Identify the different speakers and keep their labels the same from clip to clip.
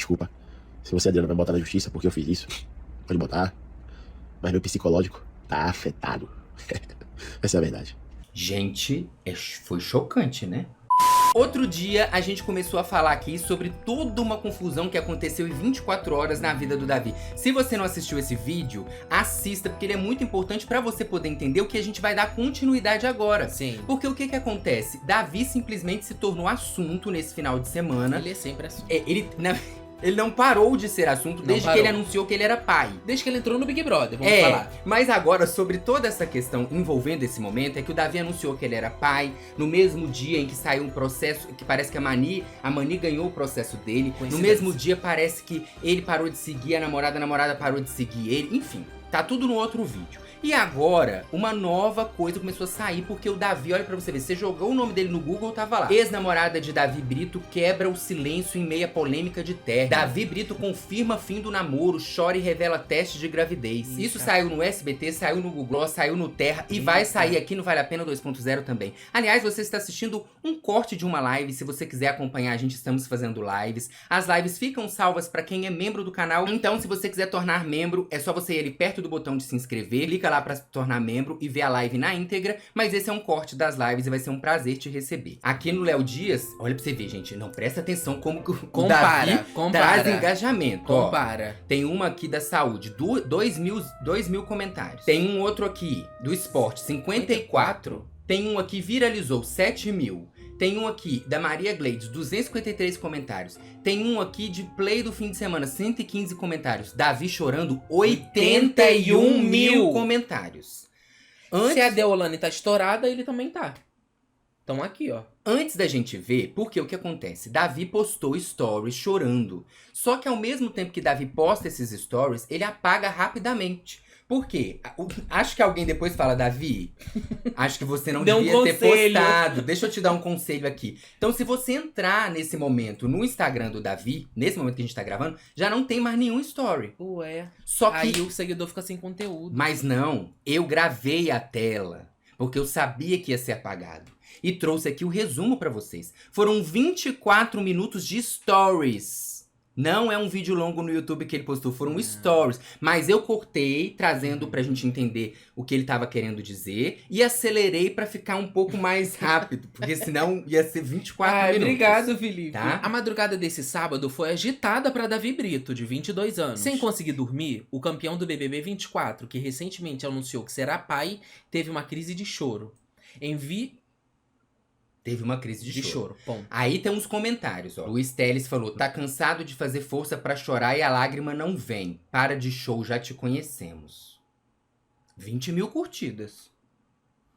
Speaker 1: Desculpa. Se você, Adriana, vai botar na justiça porque eu fiz isso, pode botar. Mas meu psicológico tá afetado. Essa é a verdade.
Speaker 2: Gente, foi chocante, né? Outro dia, a gente começou a falar aqui sobre toda uma confusão que aconteceu em 24 horas na vida do Davi. Se você não assistiu esse vídeo, assista, porque ele é muito importante pra você poder entender o que a gente vai dar continuidade agora.
Speaker 3: Sim.
Speaker 2: Porque o que que acontece? Davi simplesmente se tornou assunto nesse final de semana.
Speaker 3: Ele é sempre assunto.
Speaker 2: Ele não parou de ser assunto desde que ele anunciou que ele era pai.
Speaker 3: Desde que ele entrou no Big Brother, vamos falar.
Speaker 2: Mas agora, sobre toda essa questão envolvendo esse momento, é que o Davi anunciou que ele era pai, no mesmo dia em que saiu um processo, que parece que a Mani ganhou o processo dele. No mesmo dia parece que ele parou de seguir a namorada parou de seguir ele. Enfim, tá tudo no outro vídeo. E agora, uma nova coisa começou a sair, porque o Davi, olha pra você ver, você jogou o nome dele no Google, tava lá. Ex-namorada de Davi Brito quebra o silêncio em meia polêmica de terra. Davi Brito confirma fim do namoro, chora e revela teste de gravidez. Isso saiu no SBT, saiu no Google, saiu no Terra e vai sair aqui no Vale a Pena 2.0 também. Aliás, você está assistindo um corte de uma live, se você quiser acompanhar, a gente estamos fazendo lives. As lives ficam salvas pra quem é membro do canal, então se você quiser tornar membro, é só você ir ali perto do botão de se inscrever, clica lá pra se tornar membro e ver a live na íntegra, mas esse é um corte das lives e vai ser um prazer te receber. Aqui no Léo Dias, olha pra você ver, gente, não presta atenção como que o Davi traz engajamento.
Speaker 3: Compara.
Speaker 2: Ó, tem uma aqui da saúde, 2 mil comentários. Tem um outro aqui do esporte, 54. Tem um aqui viralizou, 7 mil. Tem um aqui da Maria Gleides, 253 comentários. Tem um aqui de play do fim de semana, 115 comentários. Davi chorando, 81 mil comentários.
Speaker 3: Se a Deolane tá estourada, ele também tá. Então aqui, ó.
Speaker 2: Antes da gente ver, porque o que acontece? Davi postou stories chorando. Só que ao mesmo tempo que Davi posta esses stories, ele apaga rapidamente. Por quê? Acho que alguém depois fala, Davi, acho que você não devia ter postado. Deixa eu te dar um conselho aqui. Então, se você entrar nesse momento no Instagram do Davi, nesse momento que a gente tá gravando, já não tem mais nenhum story.
Speaker 3: Ué.
Speaker 2: Só que...
Speaker 3: Aí o seguidor fica sem conteúdo.
Speaker 2: Mas não, eu gravei a tela, porque eu sabia que ia ser apagado. E trouxe aqui o resumo pra vocês. Foram 24 minutos de stories. Não é um vídeo longo no YouTube que ele postou, foram stories. Mas eu cortei, trazendo pra gente entender o que ele tava querendo dizer. E acelerei pra ficar um pouco mais rápido, porque senão ia ser 24 minutos.
Speaker 3: Obrigado, Felipe.
Speaker 2: Tá?
Speaker 3: A madrugada desse sábado foi agitada pra Davi Brito, de 22 anos. Sem conseguir dormir, o campeão do BBB 24, que recentemente anunciou que será pai, teve uma crise de choro.
Speaker 2: Teve uma crise de choro.
Speaker 3: Ponto.
Speaker 2: Aí tem uns comentários, ó. Luiz Teles falou, tá cansado de fazer força pra chorar e a lágrima não vem. Para de show, já te conhecemos. 20 mil curtidas.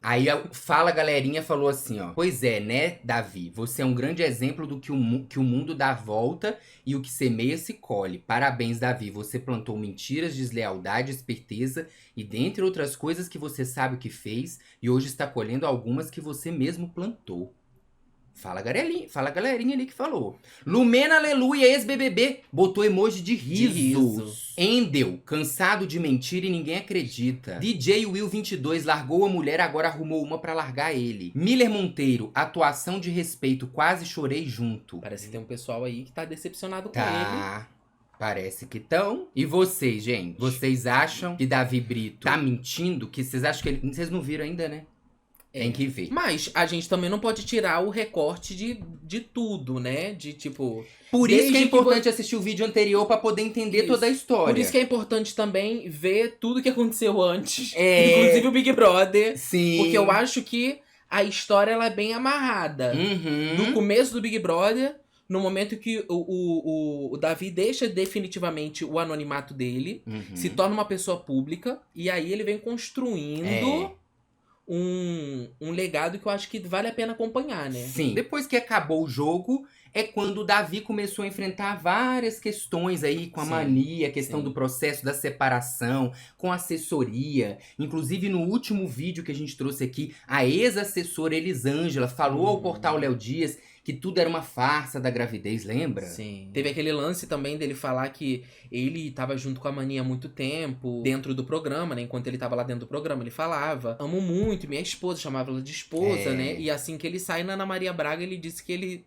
Speaker 2: Aí a Fala Galerinha falou assim, ó. Pois é, né, Davi? Você é um grande exemplo do que o mundo dá volta e o que semeia se colhe. Parabéns, Davi. Você plantou mentiras, deslealdade, esperteza e dentre outras coisas que você sabe o que fez e hoje está colhendo algumas que você mesmo plantou. Fala galerinha ali que falou. Lumena Aleluia, ex-BBB, botou emoji de risos. Endel, cansado de mentir e ninguém acredita. DJ Will 22, largou a mulher, agora arrumou uma pra largar ele. Miller Monteiro, atuação de respeito, quase chorei junto.
Speaker 3: Parece que tem um pessoal aí que tá decepcionado com
Speaker 2: ele. Parece que estão. E vocês, gente? Vocês acham que Davi Brito tá mentindo? Que vocês acham que ele... Vocês não viram ainda, né? Tem que ver.
Speaker 3: Mas a gente também não pode tirar o recorte de tudo, né? De tipo...
Speaker 2: Por isso que é importante assistir o vídeo anterior pra poder entender toda a história.
Speaker 3: Por isso que é importante também ver tudo que aconteceu antes. Inclusive o Big Brother.
Speaker 2: Sim.
Speaker 3: Porque eu acho que a história ela é bem amarrada. Do começo do Big Brother, no momento que o Davi deixa definitivamente o anonimato dele, se torna uma pessoa pública, e aí ele vem construindo... Um legado que eu acho que vale a pena acompanhar, né?
Speaker 2: Sim. Depois que acabou o jogo, é quando o Davi começou a enfrentar várias questões aí com a Mani, a questão do processo da separação, com assessoria. Inclusive, no último vídeo que a gente trouxe aqui, a ex-assessora Elisângela falou ao portal Léo Dias que tudo era uma farsa da gravidez, lembra?
Speaker 3: Sim. Teve aquele lance também dele falar que ele tava junto com a Mani há muito tempo, dentro do programa, né? Enquanto ele tava lá dentro do programa, ele falava, amo muito, minha esposa, chamava ela de esposa, né? E assim que ele sai na Ana Maria Braga, ele disse que ele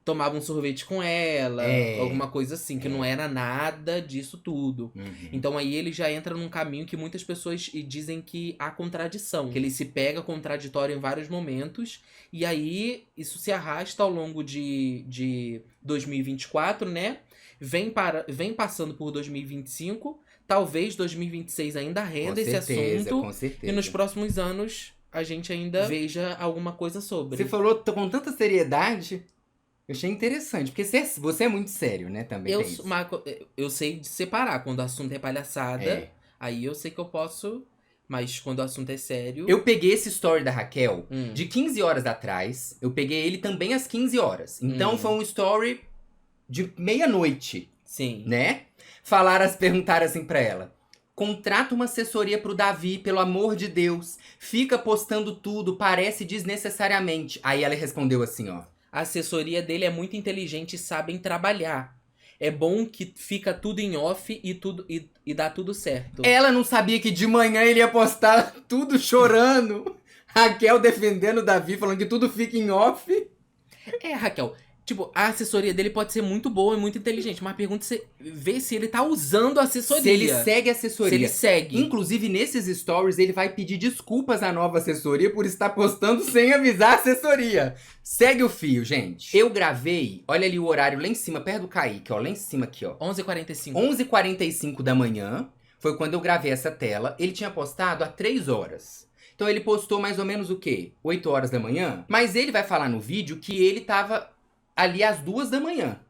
Speaker 3: tomava um sorvete com ela,
Speaker 2: É.
Speaker 3: alguma coisa assim, que não era nada disso tudo.
Speaker 2: Uhum.
Speaker 3: Então aí ele já entra num caminho que muitas pessoas dizem que há contradição. Que ele se pega contraditório em vários momentos. E aí isso se arrasta ao longo de 2024, né? Vem passando por 2025. Talvez 2026 ainda renda esse assunto.
Speaker 2: Com certeza.
Speaker 3: E nos próximos anos a gente ainda veja alguma coisa sobre.
Speaker 2: Você falou com tanta seriedade. Eu achei interessante, porque você é muito sério, né, também.
Speaker 3: Marco, eu sei de separar. Quando o assunto é palhaçada, aí eu sei que eu posso. Mas quando o assunto é sério.
Speaker 2: Eu peguei esse story da Raquel de 15 horas atrás. Eu peguei ele também às 15 horas. Então foi um story de meia-noite.
Speaker 3: Sim.
Speaker 2: Né? Perguntaram assim pra ela. Contrata uma assessoria pro Davi, pelo amor de Deus. Fica postando tudo, parece desnecessariamente. Aí ela respondeu assim, ó.
Speaker 3: A assessoria dele é muito inteligente e sabem trabalhar. É bom que fica tudo em off e dá tudo certo.
Speaker 2: Ela não sabia que de manhã ele ia postar tudo chorando. Raquel defendendo o Davi, falando que tudo fica em off.
Speaker 3: Raquel, tipo, a assessoria dele pode ser muito boa e muito inteligente, mas a pergunta é ver se ele tá usando a assessoria.
Speaker 2: Se ele segue a assessoria.
Speaker 3: Se ele segue.
Speaker 2: Inclusive, nesses stories, ele vai pedir desculpas à nova assessoria por estar postando sem avisar a assessoria. Segue o fio, gente. Eu gravei, olha ali o horário lá em cima, perto do Kaique, ó, lá em cima aqui, ó.
Speaker 3: 11h45.
Speaker 2: 11h45 da manhã, foi quando eu gravei essa tela. Ele tinha postado há 3 horas. Então ele postou mais ou menos o quê? 8 horas da manhã? Mas ele vai falar no vídeo que ele tava ali às 2 da manhã.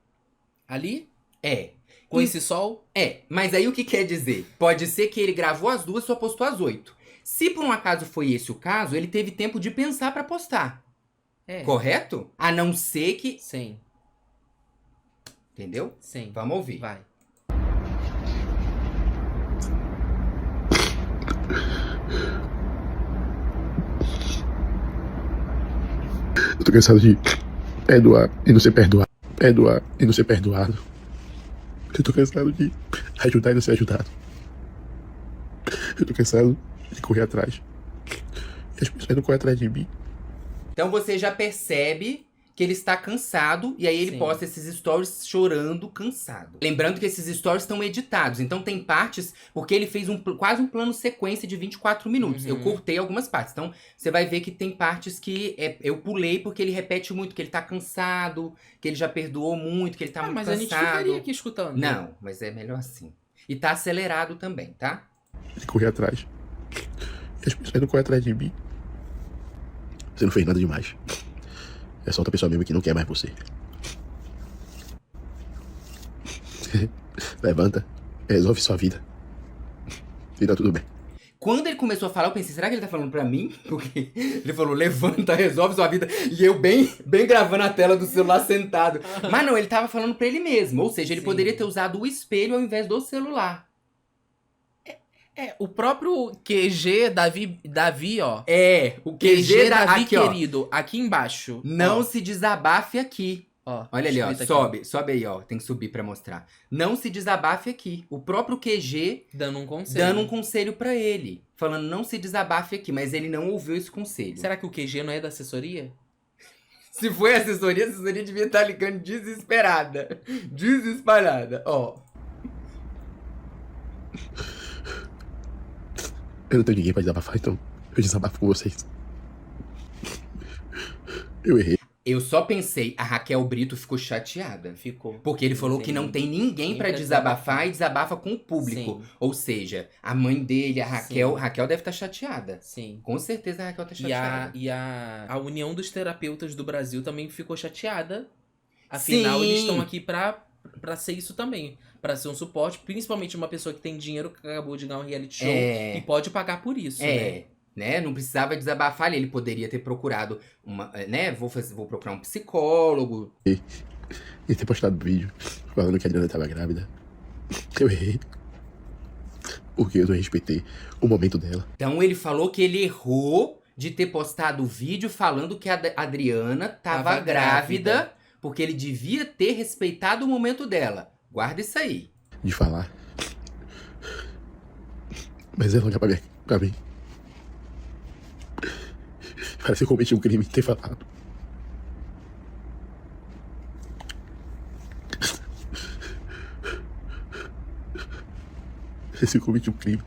Speaker 3: Ali?
Speaker 2: É.
Speaker 3: Com esse sol?
Speaker 2: É, mas aí o que quer dizer? Pode ser que ele gravou às 2 e só postou às 8. Se por um acaso foi esse o caso, ele teve tempo de pensar pra postar. Correto? A não ser que...
Speaker 3: Sim.
Speaker 2: Entendeu?
Speaker 3: Sim.
Speaker 2: Vamos ouvir.
Speaker 3: Vai.
Speaker 1: Eu tô cansado de perdoar e não ser perdoado. Perdoar e não ser perdoado. Eu tô cansado de ajudar e não ser ajudado. Eu tô cansado de correr atrás. E as pessoas não correm atrás de mim.
Speaker 2: Então você já percebe que ele está cansado e aí ele posta esses stories chorando, cansado. Lembrando que esses stories estão editados, então tem partes, porque ele fez quase um plano sequência de 24 minutos. Eu cortei algumas partes, então você vai ver que tem partes que eu pulei porque ele repete muito, que ele tá cansado, que ele já perdoou muito, que ele tá muito
Speaker 3: mas
Speaker 2: cansado.
Speaker 3: a gente ficaria aqui escutando.
Speaker 2: Não, mas é melhor assim. E tá acelerado também, tá?
Speaker 1: De correr atrás. E as pessoas não correm atrás de mim. Você não fez nada demais. É só outra pessoa mesmo que não quer mais você. Levanta, resolve sua vida. E tá tudo bem.
Speaker 2: Quando ele começou a falar, eu pensei, será que ele tá falando pra mim? Porque ele falou, levanta, resolve sua vida. E eu bem gravando a tela do celular sentado. Mas não, ele tava falando pra ele mesmo. Ou seja, ele poderia ter usado o espelho ao invés do celular.
Speaker 3: O próprio QG Davi, ó.
Speaker 2: O QG
Speaker 3: Davi
Speaker 2: aqui,
Speaker 3: querido, ó, aqui embaixo.
Speaker 2: Não se desabafe aqui.
Speaker 3: Ó,
Speaker 2: olha ali, ó.
Speaker 3: aqui.
Speaker 2: Sobe aí, ó. Tem que subir pra mostrar. Não se desabafe aqui. O próprio QG
Speaker 3: dando um conselho
Speaker 2: pra ele. Falando, não se desabafe aqui. Mas ele não ouviu esse conselho.
Speaker 3: Será que o QG não é da assessoria?
Speaker 2: Se foi a assessoria devia estar ligando desesperada. Desesperada, ó.
Speaker 1: Eu não tenho ninguém pra desabafar, então eu desabafo com vocês. Eu errei.
Speaker 2: Eu só pensei, a Raquel Brito ficou chateada.
Speaker 3: Ficou.
Speaker 2: Porque ele falou que não tem ninguém pra desabafa e desabafa com o público. Sim. Ou seja, a mãe dele, a Raquel...
Speaker 3: Sim.
Speaker 2: Raquel deve estar chateada.
Speaker 3: Sim.
Speaker 2: Com certeza a Raquel tá chateada.
Speaker 3: E a União dos Terapeutas do Brasil também ficou chateada. Afinal, eles estão aqui pra ser isso também. Pra ser um suporte, principalmente uma pessoa que tem dinheiro, que acabou de ganhar um reality show e pode pagar por isso,
Speaker 2: né? Não precisava desabafar ali, ele poderia ter procurado né? Vou procurar um psicólogo.
Speaker 1: E ter postado vídeo falando que a Adriana tava grávida. Eu errei. Porque eu não respeitei o momento dela.
Speaker 2: Então ele falou que ele errou de ter postado o vídeo falando que a Adriana tava grávida, porque ele devia ter respeitado o momento dela. Guarda isso aí.
Speaker 1: De falar. Mas ela olhar pra mim. Parece que eu cometi um crime de ter falado. Se eu cometi um crime,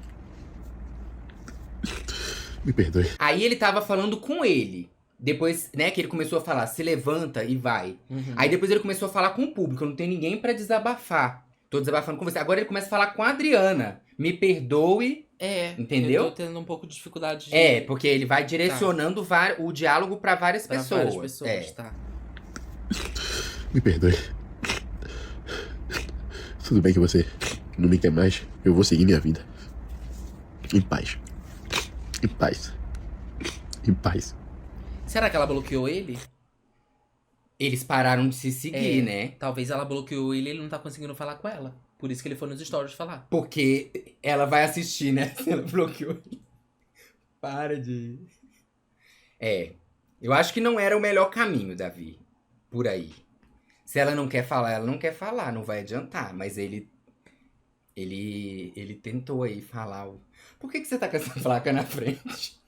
Speaker 1: me perdoe.
Speaker 2: Aí ele tava falando com ele. Depois, né, que ele começou a falar, se levanta e vai. Aí depois ele começou a falar com o público, não tem ninguém pra desabafar. Tô desabafando com você. Agora ele começa a falar com a Adriana. Me perdoe. Entendeu?
Speaker 3: Eu tô tendo um pouco de dificuldade de...
Speaker 2: É, porque ele vai direcionando o diálogo pra várias
Speaker 3: pra
Speaker 2: pessoas.
Speaker 3: várias pessoas, tá.
Speaker 1: Me perdoe. Tudo bem que você não me quer mais. Eu vou seguir minha vida. Em paz. Em paz. Em paz.
Speaker 3: Será que ela bloqueou ele?
Speaker 2: Eles pararam de se seguir, né?
Speaker 3: Talvez ela bloqueou ele e ele não tá conseguindo falar com ela. Por isso que ele foi nos stories falar.
Speaker 2: Porque ela vai assistir, né? Se ela bloqueou. Para de... Eu acho que não era o melhor caminho, Davi. Por aí. Se ela não quer falar, ela não quer falar. Não vai adiantar. Mas ele tentou aí falar. Por que você tá com essa placa na frente?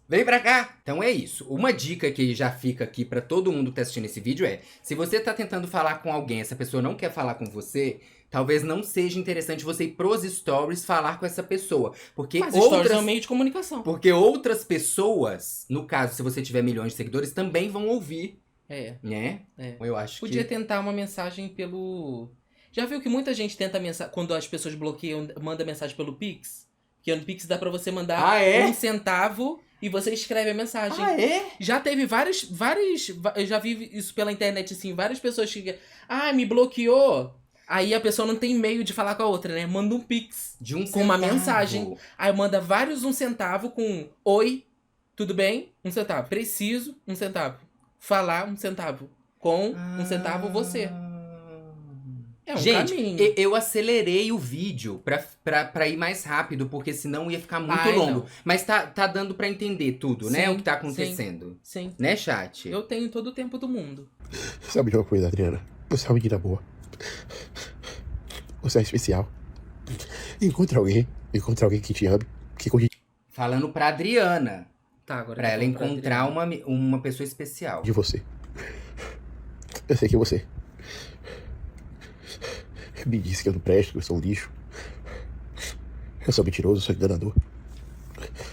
Speaker 2: Vem pra cá! Então é isso. Uma dica que já fica aqui pra todo mundo que tá assistindo esse vídeo é: se você tá tentando falar com alguém, essa pessoa não quer falar com você, talvez não seja interessante você ir pros stories falar com essa pessoa. Porque
Speaker 3: Mas stories é um meio de comunicação.
Speaker 2: Porque outras pessoas, no caso, se você tiver milhões de seguidores, também vão ouvir. Né? Eu acho
Speaker 3: Podia tentar uma mensagem pelo... Já viu que muita gente tenta mensagem... Quando as pessoas bloqueiam, manda mensagem pelo Pix? Que no Pix dá pra você mandar 1 centavo e você escreve a mensagem. Já teve várias... Eu já vi isso pela internet, assim. Várias pessoas que... me bloqueou. Aí a pessoa não tem meio de falar com a outra, né? Manda um Pix
Speaker 2: de 1
Speaker 3: com uma
Speaker 2: centavo.
Speaker 3: mensagem. Aí manda vários 1 centavo com... Oi, tudo bem? 1 centavo. Preciso, 1 centavo. Falar 1 centavo. Com 1 centavo você. É um caminho.
Speaker 2: Eu acelerei o vídeo pra ir mais rápido, porque senão ia ficar muito longo.
Speaker 3: Não.
Speaker 2: Mas tá dando pra entender tudo, né?
Speaker 3: Sim,
Speaker 2: O que tá acontecendo.
Speaker 3: Sim.
Speaker 2: Né, chat?
Speaker 3: Eu tenho todo o tempo do mundo.
Speaker 1: Sabe de uma coisa, Adriana? Você é uma menina boa. Você é especial. Encontre alguém que te ame, que cuide
Speaker 2: Falando pra Adriana.
Speaker 3: Tá, agora
Speaker 2: Pra ela encontrar uma pessoa especial.
Speaker 1: de você. Eu sei que você me disse que eu não presto, que eu sou um lixo. Eu sou mentiroso, eu sou enganador.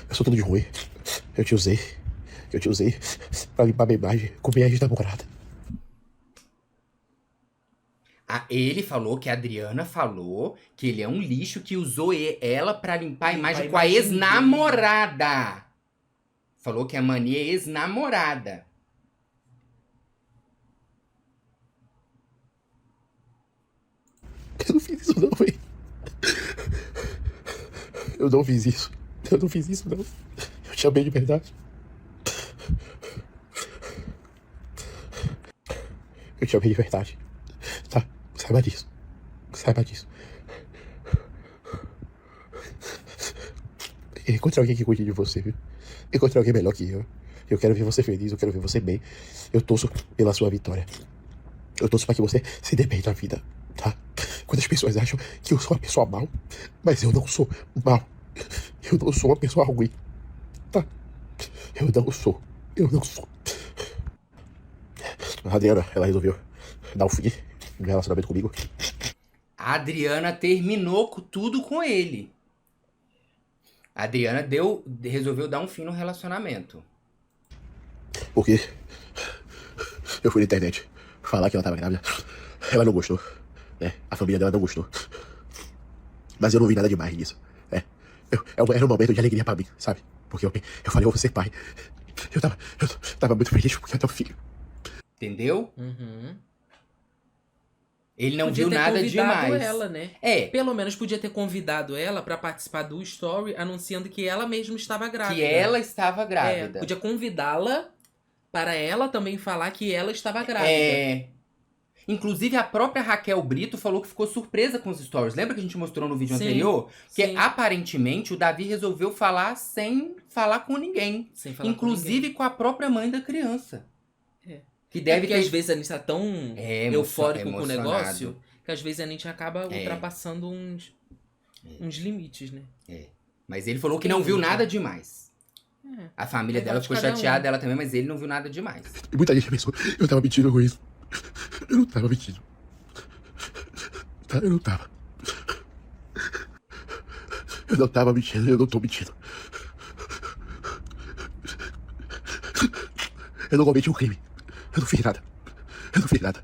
Speaker 1: Eu sou tudo de ruim. Eu te usei pra limpar minha imagem com minha ex-namorada.
Speaker 2: Ele falou que a Adriana falou que ele é um lixo que usou ela pra limpar a imagem com a ex-namorada. Falou que a Mani é ex-namorada.
Speaker 1: Eu não fiz isso não, velho. Eu não fiz isso. Eu não fiz isso não. Eu te amei de verdade. Eu te amei de verdade. Tá? Saiba disso. Saiba disso. Encontre alguém que cuide de você, viu? Encontre alguém melhor que eu. Eu quero ver você feliz, eu quero ver você bem. Eu torço pela sua vitória. Eu torço pra que você se dê bem na vida, tá? Quando as pessoas acham que eu sou uma pessoa mal, mas eu não sou mal. Eu não sou uma pessoa ruim, tá? Eu não sou. A Adriana, ela resolveu dar um fim no relacionamento comigo.
Speaker 2: A Adriana terminou tudo com ele. A Adriana resolveu dar um fim no relacionamento.
Speaker 1: Porque eu fui na internet falar que ela tava grávida. Ela não gostou, né? A família dela não gostou. Mas eu não vi nada demais nisso, né? Era um momento de alegria pra mim, sabe? Porque eu falei, eu vou ser pai. Eu tava muito feliz porque eu tenho um filho.
Speaker 2: Entendeu?
Speaker 3: Uhum.
Speaker 2: Ele não viu nada demais.
Speaker 3: Ela, né? Pelo menos podia ter convidado ela pra participar do story, anunciando que ela mesma estava grávida.
Speaker 2: Que ela estava grávida.
Speaker 3: Podia convidá-la para ela também falar que ela estava grávida.
Speaker 2: Inclusive, a própria Raquel Brito falou que ficou surpresa com os stories. Lembra que a gente mostrou no vídeo anterior? Que aparentemente o Davi resolveu falar sem falar com ninguém. Inclusive com a própria mãe da criança. Que deve
Speaker 3: porque às vezes a gente tá tão eufórico com o negócio que às vezes a gente acaba ultrapassando uns limites, né?
Speaker 2: Mas ele falou que não viu nada demais. A família
Speaker 3: Aí
Speaker 2: dela
Speaker 3: vai de
Speaker 2: ficou
Speaker 3: cada um.
Speaker 2: chateada, ela também, mas ele não viu nada demais.
Speaker 1: E muita gente pensou, eu tava mentindo com isso. Eu não tava mentindo. Tá? Eu não tava. Eu não tava mentindo, eu não tô mentindo. Eu não cometi um crime. Eu não fiz nada. Eu não fiz nada.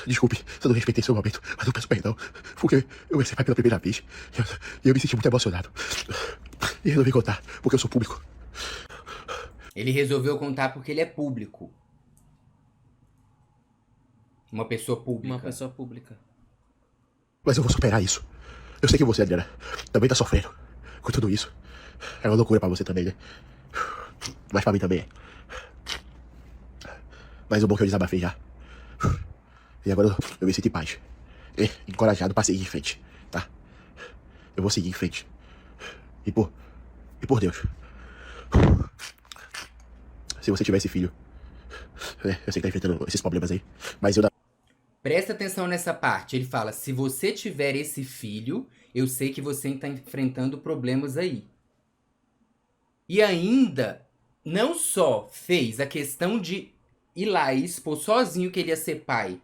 Speaker 1: Desculpe se eu não respeitei seu momento, mas eu peço perdão. Porque eu recebi pela primeira vez. E eu me senti muito emocionado. E resolvi contar, porque eu sou público.
Speaker 2: Ele resolveu contar porque ele é público. Uma pessoa pública.
Speaker 3: Uma pessoa pública.
Speaker 1: Mas eu vou superar isso. Eu sei que você, Adriana, também tá sofrendo com tudo isso. É uma loucura pra você também, né? Mas pra mim também é. Mas o bom é que eu desabafei já. E agora eu me sinto em paz. E encorajado pra seguir em frente, tá? Eu vou seguir em frente. E por Deus. Se você tiver esse filho... eu sei que tá enfrentando esses problemas aí. Mas eu...
Speaker 2: Presta atenção nessa parte. Ele fala, se você tiver esse filho, eu sei que você está enfrentando problemas aí. E ainda, não só fez a questão de ir lá e expor sozinho que ele ia ser pai,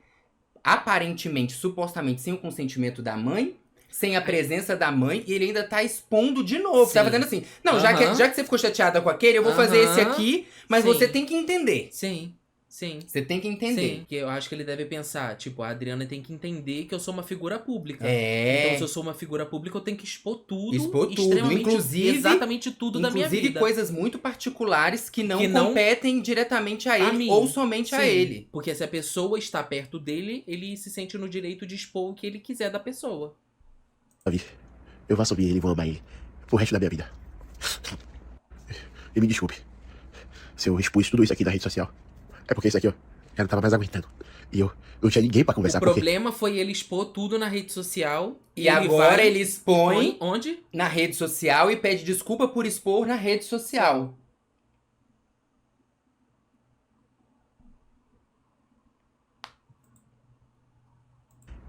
Speaker 2: aparentemente, supostamente, sem o consentimento da mãe, sem a presença da mãe, e ele ainda tá expondo de novo.
Speaker 3: Sim.
Speaker 2: Tá fazendo assim, não, já que você ficou chateada com aquele, eu vou fazer esse aqui, mas
Speaker 3: Sim.
Speaker 2: você tem que entender.
Speaker 3: Sim, sim.
Speaker 2: Você tem que entender.
Speaker 3: Sim, que eu acho que ele deve pensar, tipo, a Adriana tem que entender que eu sou uma figura pública.
Speaker 2: É.
Speaker 3: Então, se eu sou uma figura pública, eu tenho que expor tudo.
Speaker 2: Expor tudo,
Speaker 3: extremamente,
Speaker 2: inclusive...
Speaker 3: exatamente tudo da minha vida.
Speaker 2: Inclusive coisas muito particulares que não
Speaker 3: Que não-
Speaker 2: competem diretamente a ele
Speaker 3: mim.
Speaker 2: ou somente a
Speaker 3: Sim,
Speaker 2: ele.
Speaker 3: Porque se a pessoa está perto dele, ele se sente no direito de expor o que ele quiser da pessoa.
Speaker 1: Davi, eu vou assumir ele e vou amar ele pro resto da minha vida. E me desculpe se eu expus tudo isso aqui na rede social. É porque isso aqui, ó, eu não tava mais aguentando. E eu não tinha ninguém pra conversar.
Speaker 3: O problema foi ele expor tudo na rede social.
Speaker 2: E agora ele expõe
Speaker 3: Onde?
Speaker 2: na rede social e pede desculpa por expor na rede social.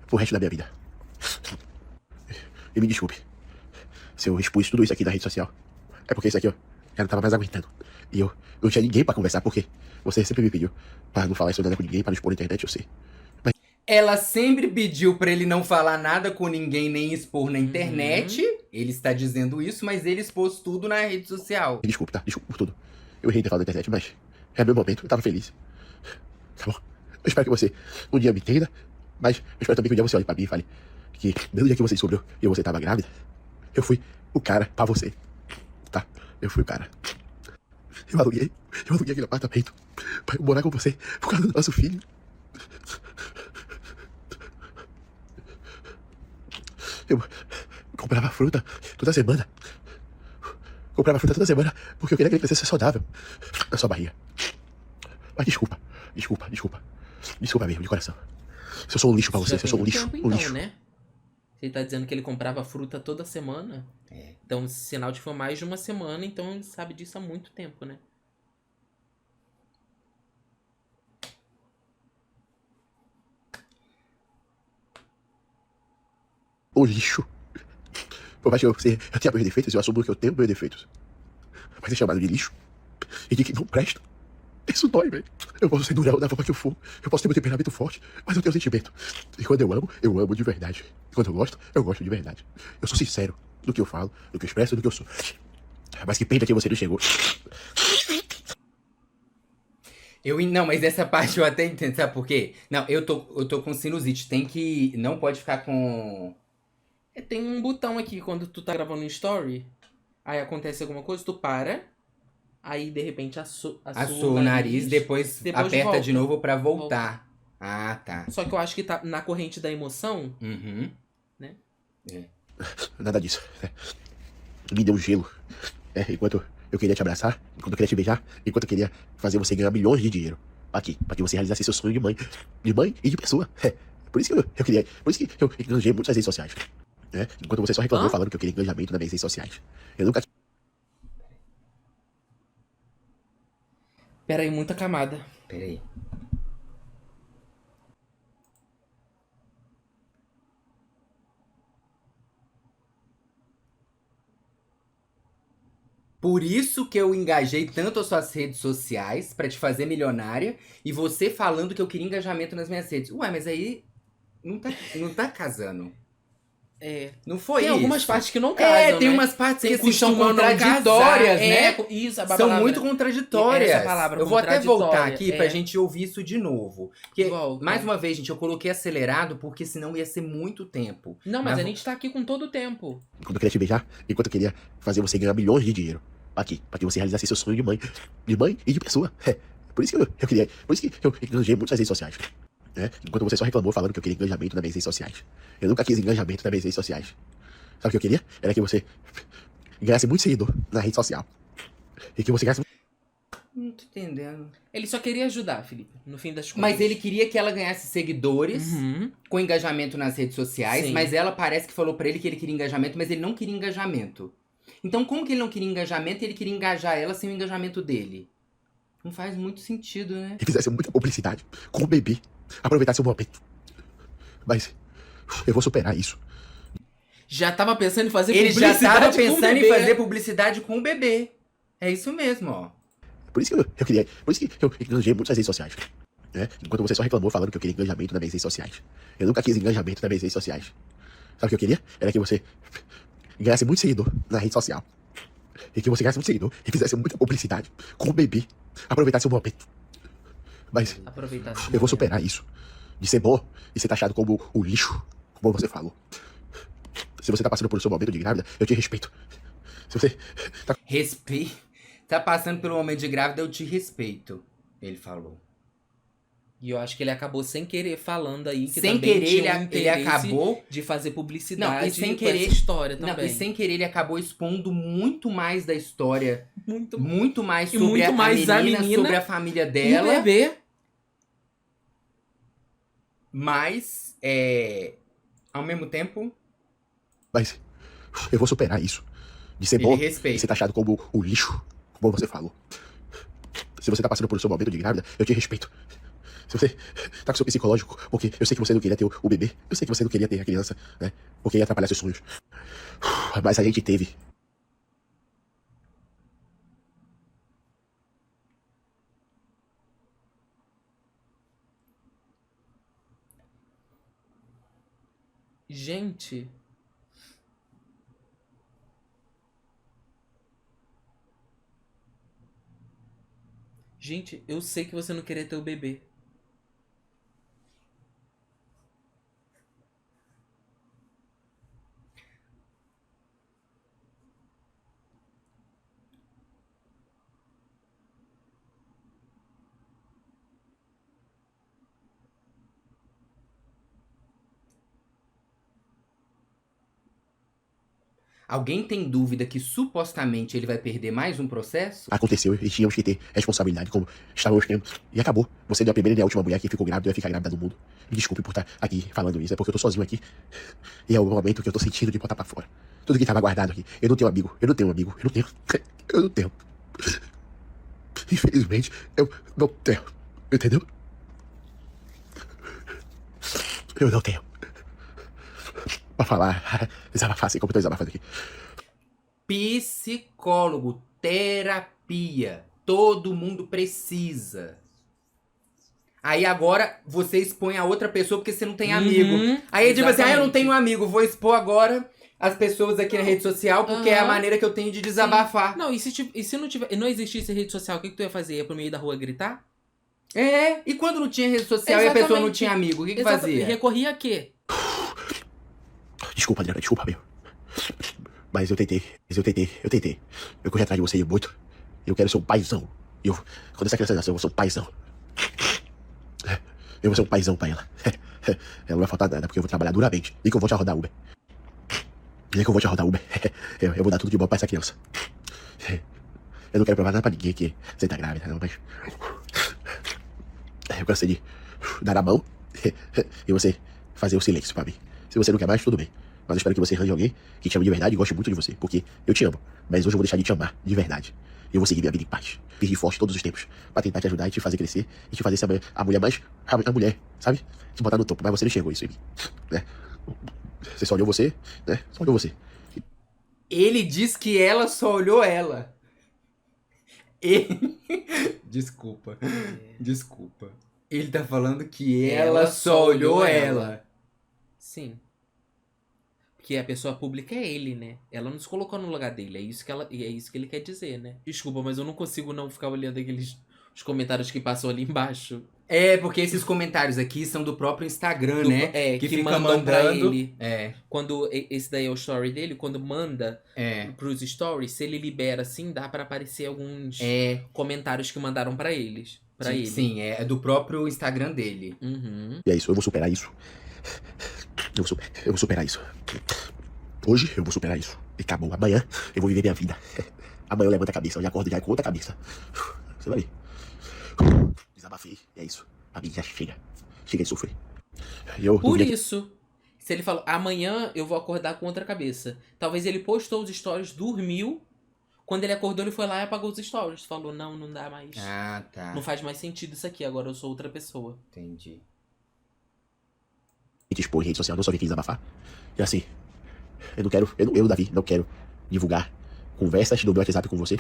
Speaker 1: Pro resto da minha vida. E me desculpe se eu expus tudo isso aqui na rede social. É porque isso aqui, ó, eu não tava mais aguentando. E eu não tinha ninguém pra conversar, porque você sempre me pediu pra não falar isso nada com ninguém, pra não expor na internet, eu sei.
Speaker 2: Ela sempre pediu pra ele não falar nada com ninguém, nem expor na internet. Ele está dizendo isso, mas ele expôs tudo na rede social.
Speaker 1: Me desculpe, tá? Desculpa por tudo. Eu errei de ter falado na internet, mas é meu momento, eu tava feliz. Tá bom? Eu espero que você um dia me entenda, mas eu espero também que um dia você olhe pra mim e fale que desde o dia que você descobriu e você tava grávida, eu fui o cara pra você. Tá? Eu fui o cara. Eu aluguei aquele apartamento pra eu morar com você por causa do nosso filho. Eu comprava fruta toda semana. Comprava fruta toda semana porque eu queria que ele crescesse saudável na sua barriga. Mas desculpa. Desculpa mesmo, de coração. Se eu sou um lixo pra você, se eu sou um lixo,
Speaker 3: tempo,
Speaker 1: um
Speaker 3: então,
Speaker 1: lixo.
Speaker 3: né? Ele tá dizendo que ele comprava fruta toda semana.
Speaker 2: É.
Speaker 3: Então, sinal de que foi mais de uma semana, então ele sabe disso há muito tempo, né?
Speaker 1: Um lixo. Por mais que eu tenha meus defeitos, eu assumo que eu tenho meus defeitos. Mas ser chamado de lixo e de que não presta, isso dói, velho. Eu posso ser durão da forma que eu for. Eu posso ter meu temperamento forte, mas eu tenho sentimento. E quando eu amo de verdade. E quando eu gosto de verdade. Eu sou sincero do que eu falo, do que eu expresso, do que eu sou. Mas que pena que você não chegou.
Speaker 2: Não, mas essa parte eu até entendo, sabe por quê? Não, eu tô com sinusite, não pode ficar com...
Speaker 3: Tem um botão aqui, quando tu tá gravando um story, aí acontece alguma coisa, tu para, aí de repente assua
Speaker 2: Assou o nariz, depois aperta
Speaker 3: volta.
Speaker 2: de novo pra voltar. Ah, tá.
Speaker 3: Só que eu acho que tá na corrente da emoção.
Speaker 2: Uhum.
Speaker 3: Né?
Speaker 2: É.
Speaker 1: Nada disso. Me deu gelo. Enquanto eu queria te abraçar, enquanto eu queria te beijar, enquanto eu queria fazer você ganhar milhões de dinheiro. Aqui, pra que você realizasse seu sonho de mãe. De mãe e de pessoa. Por isso que eu queria. Por isso que eu engajei muito nas redes sociais. Enquanto você só reclamou falando que eu queria engajamento nas redes sociais. Eu nunca.
Speaker 3: Pera aí, muita camada.
Speaker 2: Pera aí. Por isso que eu engajei tanto as suas redes sociais pra te fazer milionária e você falando que eu queria engajamento nas minhas redes. Ué, mas aí não tá casando.
Speaker 3: É.
Speaker 2: Não foi
Speaker 3: Tem
Speaker 2: isso.
Speaker 3: algumas partes que não casam,
Speaker 2: tem
Speaker 3: né?
Speaker 2: umas partes
Speaker 3: Tem
Speaker 2: que assim, são
Speaker 3: costumam não
Speaker 2: contraditórias,
Speaker 3: casar.
Speaker 2: né?
Speaker 3: Isso, a
Speaker 2: São
Speaker 3: palavra.
Speaker 2: muito contraditórias.
Speaker 3: Essa palavra,
Speaker 2: eu vou até voltar
Speaker 3: contraditória,
Speaker 2: aqui pra gente ouvir isso de novo. Porque,
Speaker 3: Volta.
Speaker 2: mais uma vez, gente, eu coloquei acelerado porque senão ia ser muito tempo.
Speaker 3: Não, mas a gente tá aqui com todo o tempo.
Speaker 1: Quando eu queria te beijar, enquanto eu queria fazer você ganhar milhões de dinheiro. Aqui, pra que você realizasse seu sonho de mãe. De mãe e de pessoa. É. Por isso que eu queria. Por isso que eu engajei muito nas redes sociais. Né? Enquanto você só reclamou falando que eu queria engajamento nas minhas redes sociais. Eu nunca quis engajamento nas minhas redes sociais. Sabe o que eu queria? Era que você ganhasse muito seguidor na rede social. E que você ganhasse.
Speaker 2: Não tô entendendo.
Speaker 3: Ele só queria ajudar, Felipe, no fim das contas.
Speaker 2: Mas ele queria que ela ganhasse seguidores
Speaker 3: Uhum.
Speaker 2: com engajamento nas redes sociais,
Speaker 3: Sim.
Speaker 2: mas ela parece que falou pra ele que ele queria engajamento, mas ele não queria engajamento. Então, como que ele não queria engajamento e ele queria engajar ela sem o engajamento dele? Não faz muito sentido, né?
Speaker 1: E fizesse muita publicidade com o bebê. Aproveitasse o momento. Mas eu vou superar isso.
Speaker 3: Já tava pensando em fazer
Speaker 2: Ele já
Speaker 3: publicidade
Speaker 2: tava
Speaker 3: com o
Speaker 2: pensando em
Speaker 3: bebê.
Speaker 2: fazer publicidade com o bebê. É isso mesmo, ó.
Speaker 1: Por isso que eu queria. Por isso que eu engajei muito nas redes sociais. Né? Enquanto você só reclamou falando que eu queria engajamento nas minhas redes sociais. Eu nunca quis engajamento nas minhas redes sociais. Sabe o que eu queria? Era que você ganhasse muito seguidor na rede social. E que você ganhasse muito seguidor e fizesse muita publicidade com o bebê. Aproveitasse o momento. Mas
Speaker 3: Aproveitar esse
Speaker 1: eu vou
Speaker 3: momento.
Speaker 1: superar isso. De ser bom e ser taxado como o lixo, como você falou. Se você tá passando por um seu momento de grávida, eu te respeito. Se você tá
Speaker 2: Tá passando pelo momento de grávida, eu te respeito. Ele falou.
Speaker 3: E eu acho que ele acabou sem querer falando aí que
Speaker 2: Sem
Speaker 3: também
Speaker 2: querer,
Speaker 3: tinha um
Speaker 2: ele
Speaker 3: interesse
Speaker 2: acabou.
Speaker 3: de fazer publicidade
Speaker 2: Não, e sem
Speaker 3: com
Speaker 2: querer-
Speaker 3: essa história
Speaker 2: Não,
Speaker 3: também.
Speaker 2: e sem querer, ele acabou expondo muito mais da história.
Speaker 3: Muito
Speaker 2: Muito mais
Speaker 3: E
Speaker 2: sobre
Speaker 3: muito mais
Speaker 2: a
Speaker 3: a
Speaker 2: menina,
Speaker 3: menina
Speaker 2: sobre a família
Speaker 3: E o
Speaker 2: dela.
Speaker 3: bebê.
Speaker 2: Mas, ao mesmo tempo,
Speaker 1: Mas eu vou superar isso. De ser
Speaker 2: ele
Speaker 1: bom e
Speaker 2: respeita.
Speaker 1: ser taxado como o lixo, como você falou. Se você tá passando por um seu momento de grávida, eu te respeito. Se você tá com seu psicológico, porque eu sei que você não queria ter o bebê, eu sei que você não queria ter a criança, né? Porque ia atrapalhar seus sonhos. Mas a gente teve.
Speaker 3: Gente. Gente, eu sei que você não queria ter o bebê.
Speaker 2: Alguém tem dúvida que supostamente ele vai perder mais um processo?
Speaker 1: Aconteceu e tínhamos que ter responsabilidade como estávamos tendo. E acabou. Você não é a primeira nem a última mulher que ficou grávida e vai ficar grávida no mundo. Me desculpe por estar aqui falando isso, é porque eu tô sozinho aqui. E é o momento que eu tô sentindo de botar pra fora. Tudo que tava guardado aqui. Eu não tenho amigo, eu não tenho amigo, eu não tenho. Eu não tenho. Infelizmente, eu não tenho. Entendeu? Eu não tenho. Pra falar, desabafar assim como eu tô desabafando aqui.
Speaker 2: Psicólogo, terapia. Todo mundo precisa. Aí agora você expõe a outra pessoa porque você não tem amigo.
Speaker 3: Uhum,
Speaker 2: Aí tipo assim, eu não
Speaker 3: exatamente.
Speaker 2: tenho amigo, vou expor agora as pessoas aqui na rede social porque é a
Speaker 3: Aham.
Speaker 2: maneira que eu tenho de desabafar.
Speaker 3: Não, e se não tiver, não existisse rede social, o que tu ia fazer? Ia pro meio da rua gritar?
Speaker 2: E quando não tinha rede social e a pessoa não
Speaker 3: Exatamente.
Speaker 2: tinha amigo, o que
Speaker 3: Exato.
Speaker 2: fazia?
Speaker 3: Recorria a quê?
Speaker 1: Desculpa, Adriana, desculpa, meu. Mas eu tentei. Eu corri atrás de você muito. Eu quero ser um paizão. Quando essa criança nascer, eu vou ser um paizão. Eu vou ser um paizão pra ela. Ela não vai faltar nada, porque eu vou trabalhar duramente. E que eu vou te rodar Uber. Eu vou dar tudo de bom pra essa criança. Eu não quero provar nada pra ninguém que você tá grávida, não, mas. Eu cansei de dar a mão e você fazer o silêncio pra mim. Se você não quer mais, tudo bem. Mas eu espero que você arranje alguém que te ame de verdade e goste muito de você. Porque eu te amo, mas hoje eu vou deixar de te amar de verdade. E eu vou seguir minha vida em paz. Firme e forte todos os tempos. Pra tentar te ajudar e te fazer crescer. E te fazer ser a mulher mais... A mulher, sabe? Te botar no topo. Mas você não enxergou isso em mim. Né? Você só olhou você, né? Só olhou você.
Speaker 2: Ele diz que ela só olhou ela. Ele... Desculpa. Desculpa. Ele tá falando que ela só olhou ela.
Speaker 3: Sim. Porque a pessoa pública é ele, né? Ela não se colocou no lugar dele. É isso que ele quer dizer, né? Desculpa, mas eu não consigo não ficar olhando os comentários que passam ali embaixo.
Speaker 2: É, porque esses comentários aqui são do próprio Instagram, né?
Speaker 3: Que
Speaker 2: fica
Speaker 3: mandam pra ele.
Speaker 2: É.
Speaker 3: Quando esse daí é o story dele, quando manda
Speaker 2: É.
Speaker 3: pros stories, se ele libera assim, dá pra aparecer alguns comentários que mandaram pra eles. Pra ele.
Speaker 2: Sim, é do próprio Instagram dele.
Speaker 3: Uhum.
Speaker 1: E é isso, eu vou superar isso. Eu vou superar isso. Hoje eu vou superar isso. E acabou. Amanhã eu vou viver minha vida. Amanhã eu levanto a cabeça, eu já acordo já com outra cabeça. Você vai ver. Desabafei, é isso. A mim já chega. Chega de sofrer.
Speaker 3: Por isso, se ele falou, amanhã eu vou acordar com outra cabeça. Talvez ele postou os stories, dormiu. Quando ele acordou, ele foi lá e apagou os stories. Falou, não dá mais.
Speaker 2: Ah, tá.
Speaker 3: Não faz mais sentido isso aqui, agora eu sou outra pessoa.
Speaker 2: Entendi.
Speaker 1: Te expor em rede social, não só vim aqui desabafar. E assim, eu, Davi, não quero divulgar conversas do meu WhatsApp com você,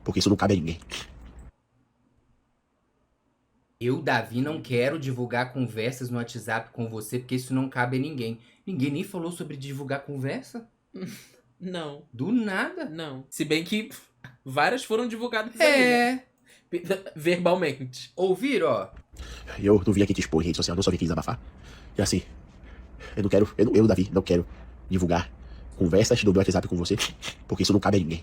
Speaker 1: porque isso não cabe a ninguém.
Speaker 2: Eu, Davi, não quero divulgar conversas no WhatsApp com você, porque isso não cabe a ninguém. Ninguém nem falou sobre divulgar conversa?
Speaker 3: Não.
Speaker 2: Do nada?
Speaker 3: Não. Se bem que várias foram divulgadas aí, né? Verbalmente.
Speaker 2: Ouvir, ó.
Speaker 1: Eu não vim aqui te expor em rede social, não só vim aqui desabafar. E assim, eu, Davi, não quero divulgar conversas do meu WhatsApp com você, porque isso não cabe a ninguém.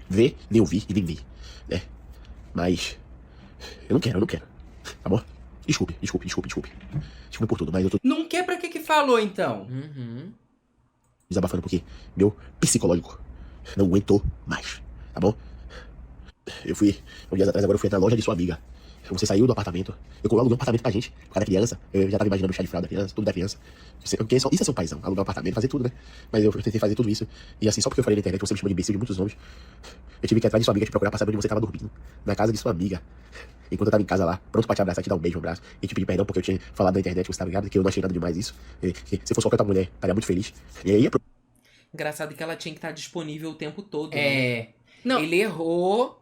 Speaker 1: Ver, nem ouvir e nem ver, né? Mas eu não quero. Tá bom? Desculpe. Desculpe por tudo, mas eu tô
Speaker 2: Não quer pra que falou, então?
Speaker 3: Uhum.
Speaker 1: desabafando porque meu psicológico não aguentou mais, tá bom? Um dias atrás agora eu fui na loja de sua amiga. Você saiu do apartamento. Eu aluguei um apartamento pra gente, por causa da criança. Eu já tava imaginando o chá de fralda da criança, tudo da criança. Isso é seu paizão, alugar um apartamento, fazer tudo, né? Mas eu tentei fazer tudo isso. E assim, só porque eu falei na internet, você me chama de imbecil de muitos nomes. Eu tive que ir atrás de sua amiga te procurar pra saber onde você tava dormindo. Na casa de sua amiga. Enquanto eu tava em casa lá, pronto pra te abraçar, te dar um beijo, um abraço. E te pedir perdão porque eu tinha falado na internet, você tá ligado? Que eu não achei nada demais isso. Se fosse qualquer outra mulher, estaria muito feliz. E aí,
Speaker 3: Engraçado que ela tinha que estar disponível o tempo todo.
Speaker 2: É.
Speaker 3: Né?
Speaker 2: Não.
Speaker 3: Ele errou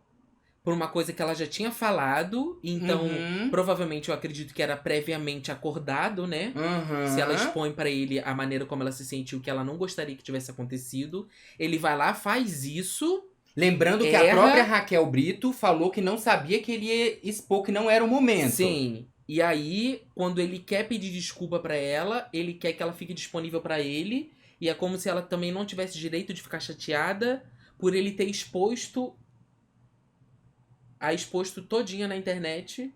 Speaker 3: por uma coisa que ela já tinha falado. Então, provavelmente eu acredito que era previamente acordado, né? Se ela expõe pra ele a maneira como ela se sentiu, que ela não gostaria que tivesse acontecido. Ele vai lá, faz isso.
Speaker 2: Lembrando que a própria Raquel Brito falou que não sabia que ele ia expor, que não era o momento.
Speaker 3: Sim. E aí, quando ele quer pedir desculpa pra ela, ele quer que ela fique disponível pra ele. E é como se ela também não tivesse direito de ficar chateada por ele ter exposto todinha na internet.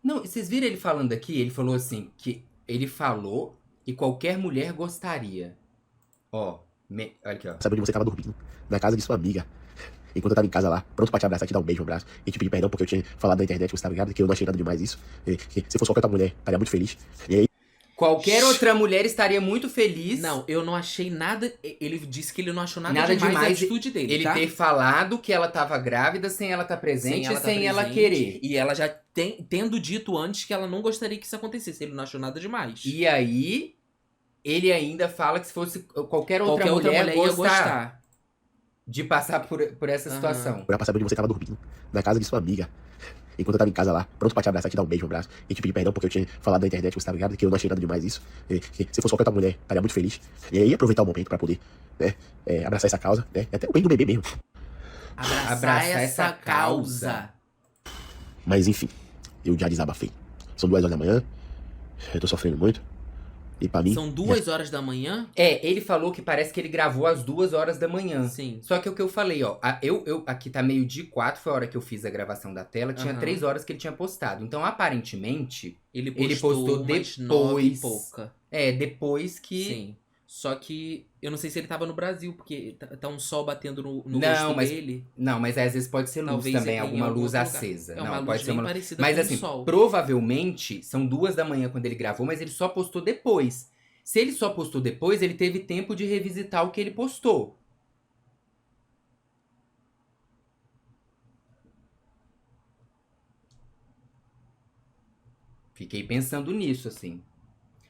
Speaker 2: Não, vocês viram ele falando aqui? Ele falou assim, que ele falou que qualquer mulher gostaria. Ó, olha aqui, ó.
Speaker 1: sabe onde você tava dormindo? Na casa de sua amiga. Enquanto eu tava em casa lá, pronto pra te abraçar, te dar um beijo, um abraço. E te pedir perdão porque eu tinha falado na internet, você tá ligado? Que eu não achei nada demais isso. Se fosse qualquer outra mulher, estaria muito feliz. E aí,
Speaker 2: qualquer outra mulher estaria muito feliz.
Speaker 3: Não, eu não achei nada. Ele disse que ele não achou nada demais a atitude dele.
Speaker 2: Ele
Speaker 3: tá?
Speaker 2: ter falado que ela tava grávida sem ela estar presente e sem ela querer.
Speaker 3: E ela já tendo dito antes que ela não gostaria que isso acontecesse. Ele não achou nada demais.
Speaker 2: E aí, ele ainda fala que se fosse qualquer outra mulher ia gostar de passar por essa situação.
Speaker 1: pra saber onde você tava dormindo. Na casa de sua amiga. Enquanto eu tava em casa lá, pronto pra te abraçar, te dar um beijo, um abraço. E te pedir perdão porque eu tinha falado na internet, você tá ligado? Que eu não achei nada demais isso. Se fosse qualquer outra mulher, estaria muito feliz. E aí, aproveitar o momento pra poder, né, abraçar essa causa, né? Até o bem do bebê mesmo.
Speaker 3: Abraçar essa causa.
Speaker 1: Mas enfim, eu já desabafei. São 2 horas da manhã. Eu tô sofrendo muito. E pra mim.
Speaker 3: São 2 horas da manhã?
Speaker 2: Ele falou que parece que ele gravou às 2 horas da manhã.
Speaker 3: Sim.
Speaker 2: Só que o que eu falei, ó. Aqui tá 12:04, foi a hora que eu fiz a gravação da tela. Tinha 3 horas que ele tinha postado. Então, aparentemente, ele postou depois.
Speaker 3: 9 e pouca.
Speaker 2: Depois que.
Speaker 3: Sim. Só que eu não sei se ele tava no Brasil, porque tá um sol batendo no rosto dele.
Speaker 2: Não, mas às vezes pode ser luz
Speaker 3: Talvez
Speaker 2: também, alguma luz
Speaker 3: lugar.
Speaker 2: acesa.
Speaker 3: É uma
Speaker 2: não,
Speaker 3: luz
Speaker 2: pode ser
Speaker 3: bem
Speaker 2: uma
Speaker 3: parecida
Speaker 2: Mas
Speaker 3: com
Speaker 2: assim,
Speaker 3: o sol.
Speaker 2: provavelmente são 2 da manhã quando ele gravou, mas ele só postou depois. Se ele só postou depois, ele teve tempo de revisitar o que ele postou. Fiquei pensando nisso, assim.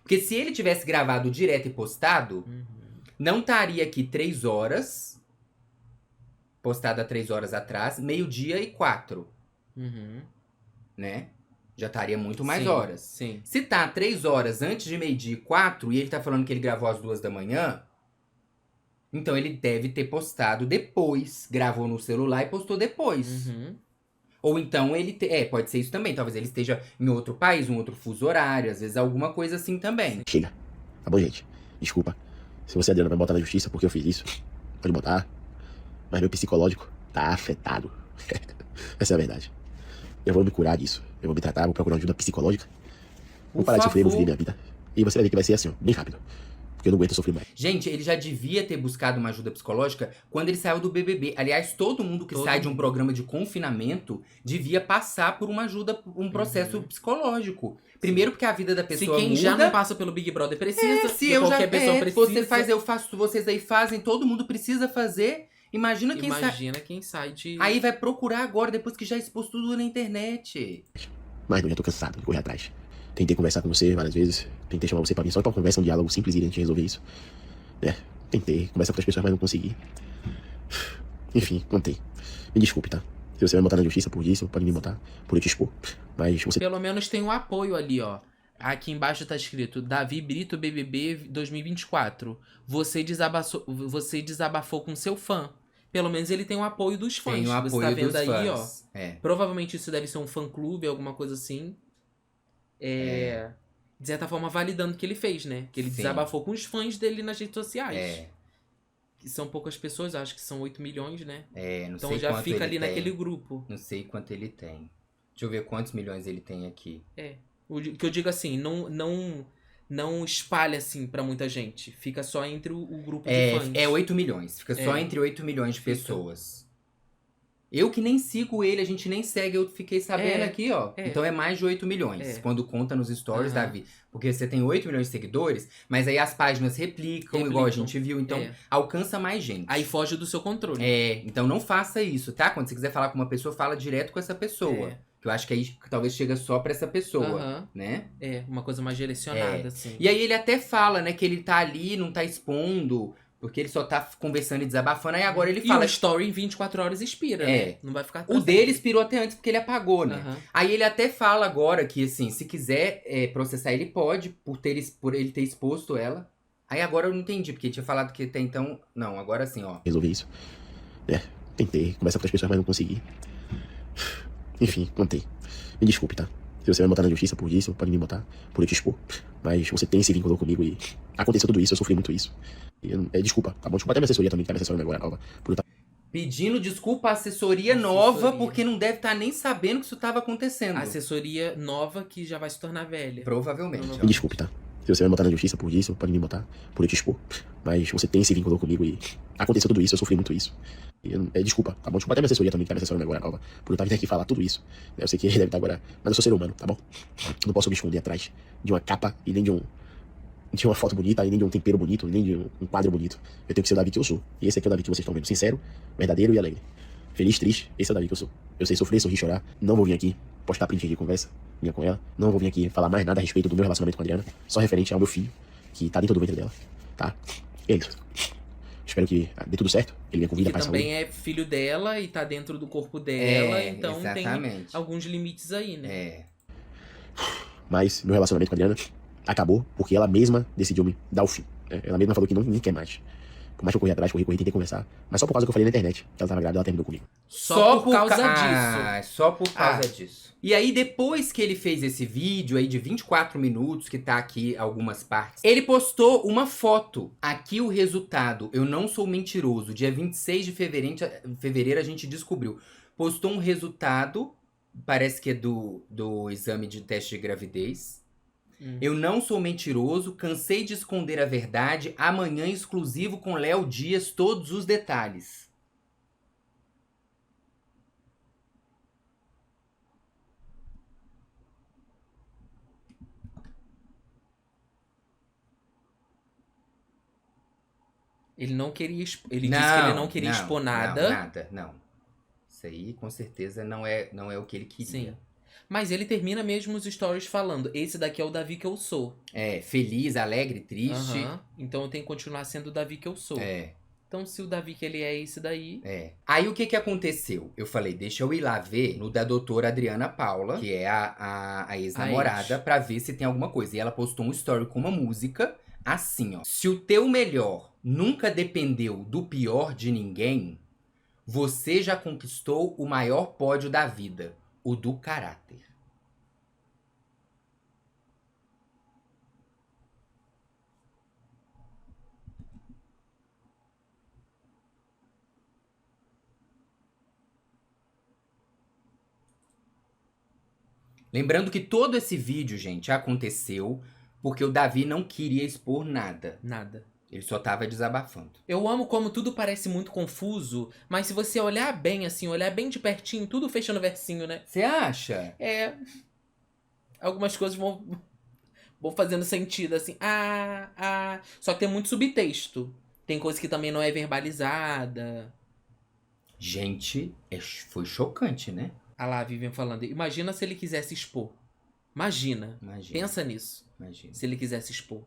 Speaker 2: Porque se ele tivesse gravado direto e postado, não estaria aqui 3 horas, postado há 3 horas atrás, 12:04, né? Já estaria muito mais
Speaker 3: Sim,
Speaker 2: horas.
Speaker 3: Sim.
Speaker 2: Se tá 3 horas antes de 12:04 e ele tá falando que ele gravou às 2 da manhã, então ele deve ter postado depois. Gravou no celular e postou depois. Ou então ele... pode ser isso também. Talvez ele esteja em outro país, um outro fuso horário. Às vezes alguma coisa assim também.
Speaker 4: Chega. Tá bom, gente? Desculpa. Se você, Adriana, vai botar na justiça porque eu fiz isso, pode botar. Mas meu psicológico tá afetado. Essa é a verdade. Eu vou me curar disso. Eu vou me tratar, vou procurar ajuda psicológica. Vou parar de sofrer, vou viver minha vida. E você vai ver que vai ser assim, ó, bem rápido. Porque eu não aguento sofrer mais.
Speaker 2: Gente, ele já devia ter buscado uma ajuda psicológica quando ele saiu do BBB. Aliás, todo mundo que sai de um programa de confinamento devia passar por uma ajuda, um processo psicológico. Primeiro porque a vida da pessoa
Speaker 3: Se quem
Speaker 2: muda.
Speaker 3: já não passa pelo Big Brother precisa,
Speaker 2: se eu
Speaker 3: qualquer
Speaker 2: já
Speaker 3: pessoa precisa.
Speaker 2: você faz, eu faço, vocês aí fazem, todo mundo precisa fazer. Imagina quem sai.
Speaker 3: Imagina quem sai de...
Speaker 2: Aí vai procurar agora, depois que já expôs tudo na internet.
Speaker 4: Mas eu já tô cansado de correr atrás. Tentei conversar com você várias vezes. Tentei chamar você pra mim só pra uma conversa, um diálogo simples e a gente resolver isso. Tentei conversar com outras pessoas, mas não consegui. Enfim, contei. Me desculpe, tá? Se você vai me botar na justiça por isso, pode me botar por eu te expor. Mas você...
Speaker 3: Pelo menos tem um apoio ali, ó. Aqui embaixo tá escrito Davi Brito BBB 2024. Você desabafou com seu fã. Pelo menos ele tem o apoio dos fãs.
Speaker 2: Tem o apoio
Speaker 3: você tá vendo
Speaker 2: dos
Speaker 3: aí,
Speaker 2: fãs.
Speaker 3: ó. Provavelmente isso deve ser um fã-clube, alguma coisa assim. De certa forma, validando o que ele fez, né? Que ele desabafou com os fãs dele nas redes sociais. Que são poucas pessoas, acho que são 8 milhões, né?
Speaker 2: Não
Speaker 3: Então
Speaker 2: sei
Speaker 3: já
Speaker 2: quanto
Speaker 3: fica
Speaker 2: ele
Speaker 3: ali
Speaker 2: tem.
Speaker 3: naquele grupo.
Speaker 2: Não sei quanto ele tem. Deixa eu ver quantos milhões ele tem aqui.
Speaker 3: O que eu digo assim, não espalha assim pra muita gente. Fica só entre o grupo de fãs.
Speaker 2: 8 milhões. Fica só entre 8 milhões de pessoas. Eu que nem sigo ele, a gente nem segue, eu fiquei sabendo aqui, ó. Então é mais de 8 milhões. Quando conta nos stories, Davi. Porque você tem 8 milhões de seguidores, mas aí as páginas replicam. Igual a gente viu. Então alcança mais gente.
Speaker 3: Aí foge do seu controle.
Speaker 2: Então não faça isso, tá? Quando você quiser falar com uma pessoa, fala direto com essa pessoa. Que eu acho que aí talvez chega só pra essa pessoa, né?
Speaker 3: Uma coisa mais direcionada, assim.
Speaker 2: E aí ele até fala, né, que ele tá ali, não tá expondo, porque ele só tá conversando e desabafando. Aí agora ele fala...
Speaker 3: E o story em 24 horas expira, né? Não vai ficar...
Speaker 2: O dele expirou até antes, porque ele apagou, né? Aí ele até fala agora que, assim, se quiser processar, ele pode, por ele ter exposto ela. Aí agora eu não entendi, porque ele tinha falado que até então... Não, agora sim, ó.
Speaker 4: Resolver isso. Tentei conversar com outras pessoas, mas não consegui. Enfim, contei. Me desculpe, tá? Se você vai me botar na justiça por isso, pode me botar por eu te expor. Mas você tem esse vínculo comigo e aconteceu tudo isso, eu sofri muito isso. E desculpa, tá bom? Desculpa até a minha assessoria também, que tá me assessorando agora nova. Por eu estar...
Speaker 2: Pedindo desculpa à assessoria nova, porque não deve estar nem sabendo que isso tava acontecendo.
Speaker 3: Assessoria nova que já vai se tornar velha.
Speaker 2: Provavelmente.
Speaker 4: Me desculpe, tá? Se você vai me botar na justiça por isso, pode me botar por eu te expor. Mas você tem esse vínculo comigo e aconteceu tudo isso, eu sofri muito isso. Desculpa, tá bom? Desculpa até a minha assessoria também, que tá me assessorando agora nova. Por eu estar vindo aqui falar tudo isso. Eu sei que ele deve estar agora... Mas eu sou ser humano, tá bom? Não posso me esconder atrás de uma capa e nem de uma foto bonita, e nem de um tempero bonito, nem de um quadro bonito. Eu tenho que ser o Davi que eu sou. E esse aqui é o Davi que vocês estão vendo. Sincero, verdadeiro e alegre. Feliz, triste, esse é o Davi que eu sou. Eu sei sofrer, sorrir, chorar. Não vou vir aqui postar print de conversa minha com ela. Não vou vir aqui falar mais nada a respeito do meu relacionamento com a Adriana. Só referente ao meu filho, que tá dentro do ventre dela. Tá? E é isso. Espero que dê tudo certo. Ele me convida para saúde.
Speaker 3: Também é filho dela e tá dentro do corpo dela. Então
Speaker 2: exatamente.
Speaker 3: Tem alguns limites aí, né?
Speaker 4: Mas meu relacionamento com a Adriana acabou porque ela mesma decidiu me dar o fim. Ela mesma falou que não quer mais. Por mais que eu corri atrás, tentei conversar. Mas só por causa que eu falei na internet que ela tava grávida, ela terminou comigo.
Speaker 3: Só por causa disso.
Speaker 2: Só por causa disso. E aí, depois que ele fez esse vídeo aí de 24 minutos, que tá aqui algumas partes, ele postou uma foto. Aqui o resultado, eu não sou mentiroso. Dia 26 de fevereiro a gente descobriu. Postou um resultado, parece que é do exame de teste de gravidez. Eu não sou mentiroso, cansei de esconder a verdade. Amanhã exclusivo com Léo Dias, todos os detalhes.
Speaker 3: Ele não queria... Ele disse que ele não queria expor nada.
Speaker 2: Não. Isso aí, com certeza, não é o que ele queria.
Speaker 3: Sim. Mas ele termina mesmo os stories falando: esse daqui é o Davi que eu sou.
Speaker 2: É, feliz, alegre, triste.
Speaker 3: Aham. Então eu tenho que continuar sendo o Davi que eu sou.
Speaker 2: É.
Speaker 3: Então, se o Davi que ele é esse daí.
Speaker 2: É. Aí o que que aconteceu? Eu falei, deixa eu ir lá ver no da doutora Adriana Paula, que é a ex-namorada,
Speaker 3: ex.
Speaker 2: pra ver se tem alguma coisa. E ela postou um story com uma música assim, ó. Se o teu melhor nunca dependeu do pior de ninguém, você já conquistou o maior pódio da vida, o do caráter. Lembrando que todo esse vídeo, gente, aconteceu porque o Davi não queria expor nada.
Speaker 3: Nada.
Speaker 2: Ele só tava desabafando.
Speaker 3: Eu amo como tudo parece muito confuso, mas se você olhar bem assim, olhar bem de pertinho, tudo fecha no versinho, né?
Speaker 2: Você acha?
Speaker 3: É. Algumas coisas vão fazendo sentido, assim. Só que tem muito subtexto. Tem coisa que também não é verbalizada.
Speaker 2: Gente, foi chocante, né?
Speaker 3: Ah lá, a Vivian falando. Imagina se ele quisesse expor. Imagina.
Speaker 2: Imagina.
Speaker 3: Pensa nisso.
Speaker 2: Imagina.
Speaker 3: Se ele quisesse expor.